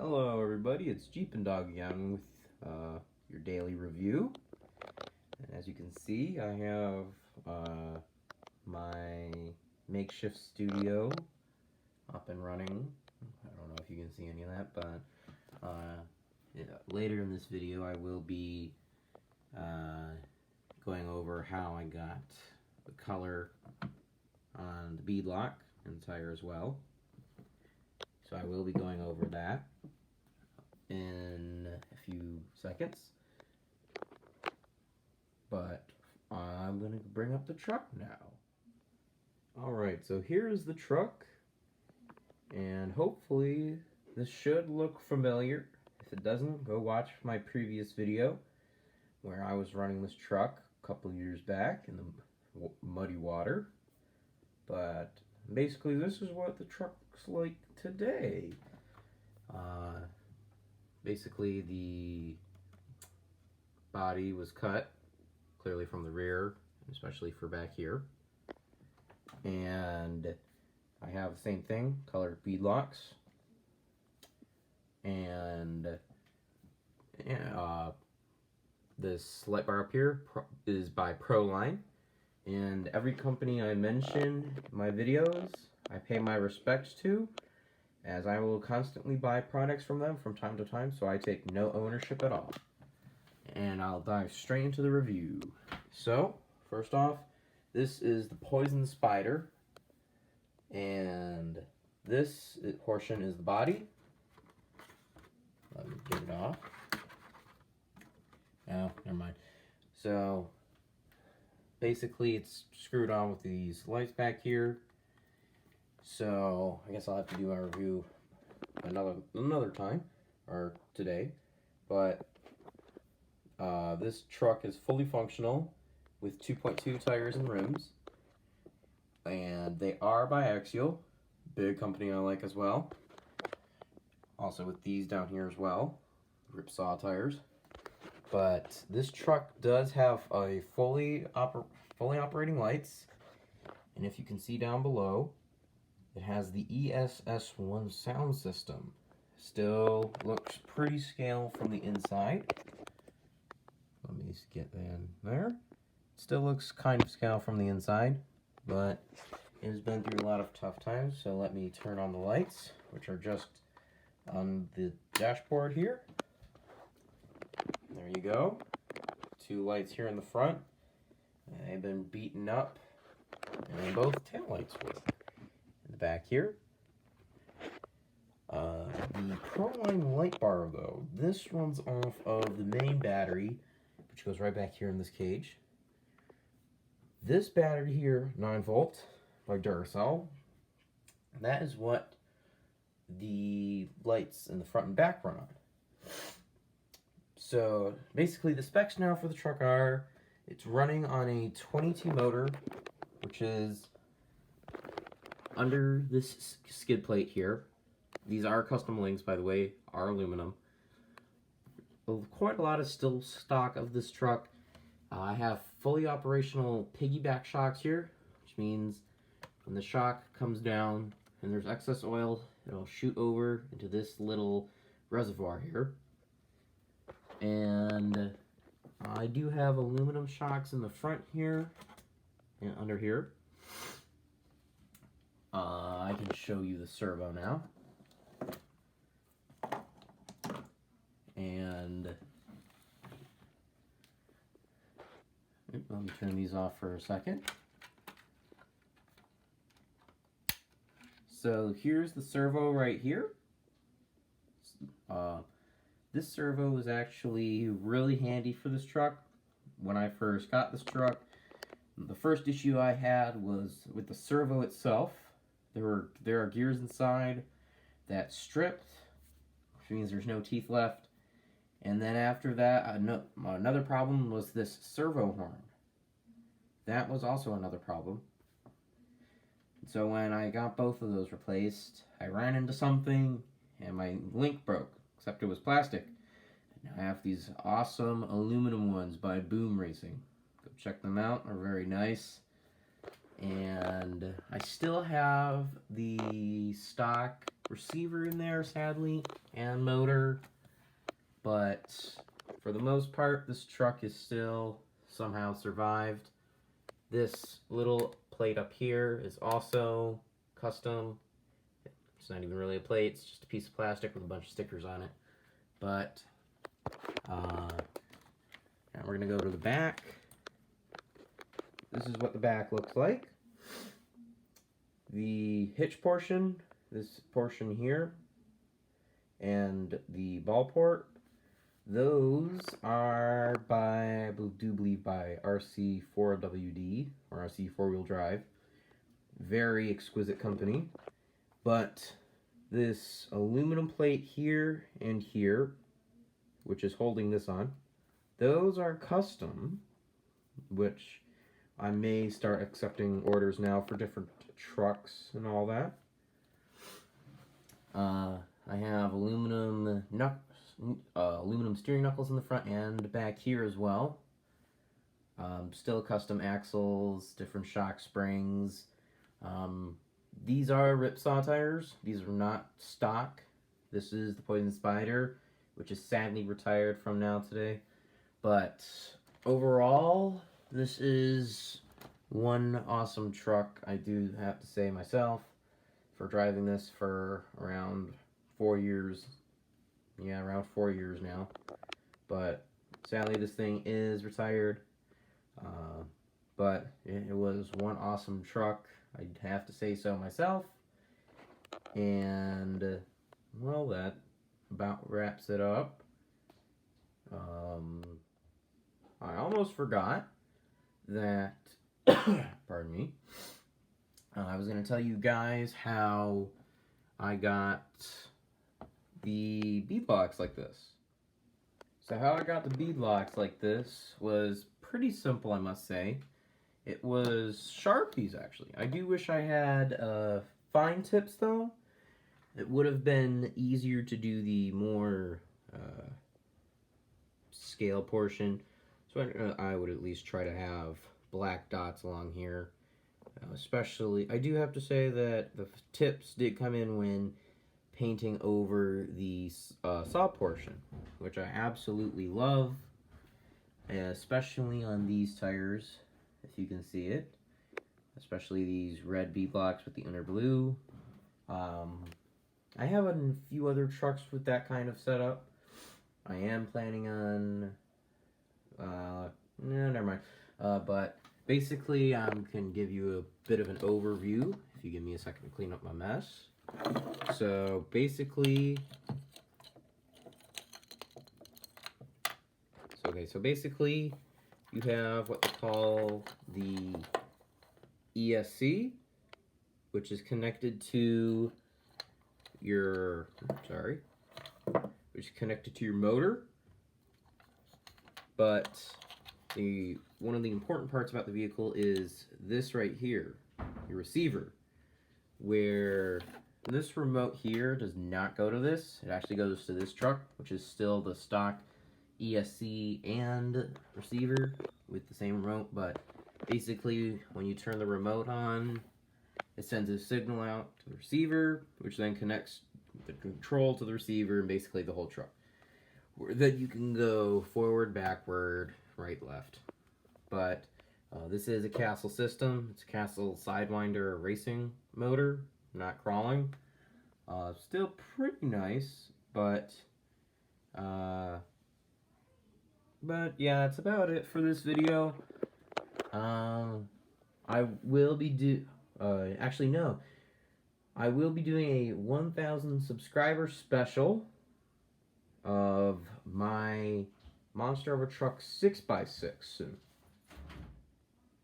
Hello everybody, it's Jeep and Dog again with your daily review. And as you can see, I have my makeshift studio up and running. I don't know if you can see any of that, but yeah, later in this video I will be going over how I got the color on the bead lock and the tire as well. So I will be going over that in a few seconds, but I'm going to bring up the truck now. Alright, so here's the truck, and hopefully this should look familiar. If it doesn't, go watch my previous video where I was running this truck a couple years back in the muddy water. But basically this is what the truck looks like today. Basically the body was cut clearly from the rear, especially for back here, and I have the same thing, colored bead locks, and this light bar up here is by Proline, and every company I mention in my videos I pay my respects to, as I will constantly buy products from them from time to time, so I take no ownership at all. And I'll dive straight into the review. So, first off, this is the Poison Spyder, and this portion is the body. Let me get it off. Oh, never mind. So, basically it's screwed on with these lights back here. So I guess I'll have to do my review another time, or today. But this truck is fully functional with 2.2 tires and rims, and they are biaxial, big company I like as well. Also with these down here as well, ripsaw tires. But this truck does have a fully operating lights, and if you can see down below, it has the ESS1 sound system. Still looks pretty scale from the inside. Let me just get in there. Still looks kind of scale from the inside, but it has been through a lot of tough times. So let me turn on the lights, which are just on the dashboard here. There you go. Two lights here in the front. They've been beaten up, and both tail lights work. In the back here. The Proline light bar though, this runs off of the main battery, which goes right back here in this cage. This battery here, 9 volt by Duracell, that is what the lights in the front and back run on. So basically the specs now for the truck are, it's running on a 22 motor, which is under this skid plate here. These are custom links, by the way, are aluminum. Quite a lot is still stock of this truck. I have fully operational piggyback shocks here, which means when the shock comes down and there's excess oil, it'll shoot over into this little reservoir here. And I do have aluminum shocks in the front here and under here. I can show you the servo now. And let me turn these off for a second. So here's the servo right here. This servo is actually really handy for this truck. When I first got this truck, the first issue I had was with the servo itself. There are gears inside that stripped, which means there's no teeth left. And then after that, another problem was this servo horn. That was also another problem. So when I got both of those replaced, I ran into something and my link broke, except it was plastic. And I have these awesome aluminum ones by Boom Racing. Go check them out, they're very nice. And I still have the stock receiver in there, sadly, and motor. But for the most part, this truck is still somehow survived. This little plate up here is also custom. It's not even really a plate, it's just a piece of plastic with a bunch of stickers on it. But now we're gonna go to the back. This is what the back looks like. The hitch portion, this portion here, and the ball port, those are by, I do believe, by RC4WD, or RC 4-wheel drive. Very exquisite company. But this aluminum plate here and here, which is holding this on, those are custom, which I may start accepting orders now for different trucks and all that. I have aluminum steering knuckles in the front and back here as well. Still custom axles, different shock springs. These are ripsaw tires. These are not stock. This is the Poison Spyder, which is sadly retired from now today. But overall, this is one awesome truck, I do have to say myself, for driving this for around 4 years. Yeah, around 4 years now. But sadly, this thing is retired. But it was one awesome truck, I'd have to say so myself. And, well, that about wraps it up. I almost forgot that, pardon me, I was going to tell you guys how I got the bead locks like this. So how I got the bead locks like this was pretty simple, I must say. It was Sharpies, actually. I do wish I had fine tips, though. It would have been easier to do the more scale portion. So I would at least try to have black dots along here. Especially, I do have to say that the tips did come in when painting over the saw portion, which I absolutely love, especially on these tires, if you can see it, especially these red bead blocks with the inner blue. I have a few other trucks with that kind of setup. I am planning on, no, never mind, but basically I can give you a bit of an overview, if you give me a second to clean up my mess. So basically, you have what they call the ESC, which is connected to your, motor. But one of the important parts about the vehicle is this right here, your receiver, where this remote here does not go to this. It actually goes to this truck, which is still the stock ESC and receiver with the same remote, but basically when you turn the remote on, it sends a signal out to the receiver, which then connects the control to the receiver and basically the whole truck. Then you can go forward, backward, right, left. But this is a Castle system. It's a Castle Sidewinder racing motor, not crawling. Still pretty nice, but yeah, that's about it for this video. I will be I will be doing a 1,000 subscriber special of my Monster of a Truck 6x6 soon.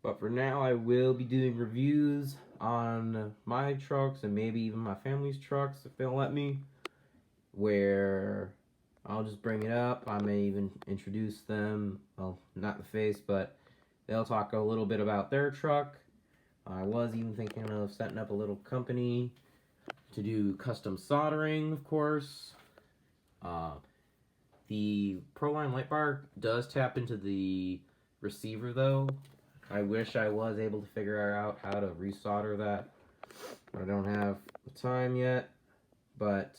But for now, I will be doing reviews on my trucks and maybe even my family's trucks if they'll let me, where I'll just bring it up. I may even introduce them, well, not in the face, but they'll talk a little bit about their truck. I was even thinking of setting up a little company to do custom soldering, of course. The Proline light bar does tap into the receiver, though. I wish I was able to figure out how to resolder that, but I don't have the time yet. but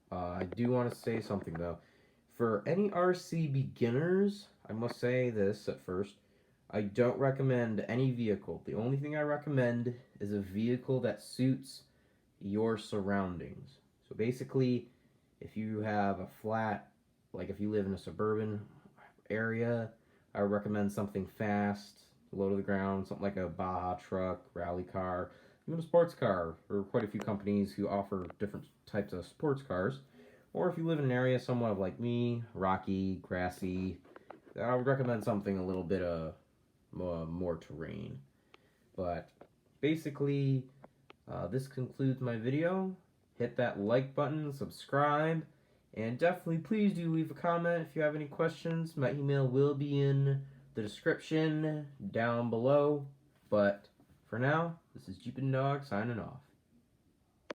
I do want to say something though. For any RC beginners, I must say this at first. I don't recommend any vehicle. The only thing I recommend is a vehicle that suits your surroundings. So basically, if you have a flat, like if you live in a suburban area, I would recommend something fast, low to the ground, something like a Baja truck, rally car, even a sports car. There are quite a few companies who offer different types of sports cars. Or if you live in an area somewhat like me, rocky, grassy, I would recommend something a little bit more terrain. But basically, this concludes my video. Hit that like button, subscribe, and definitely please do leave a comment if you have any questions. My email will be in the description down below. But for now, this is Jeep and Dog signing off.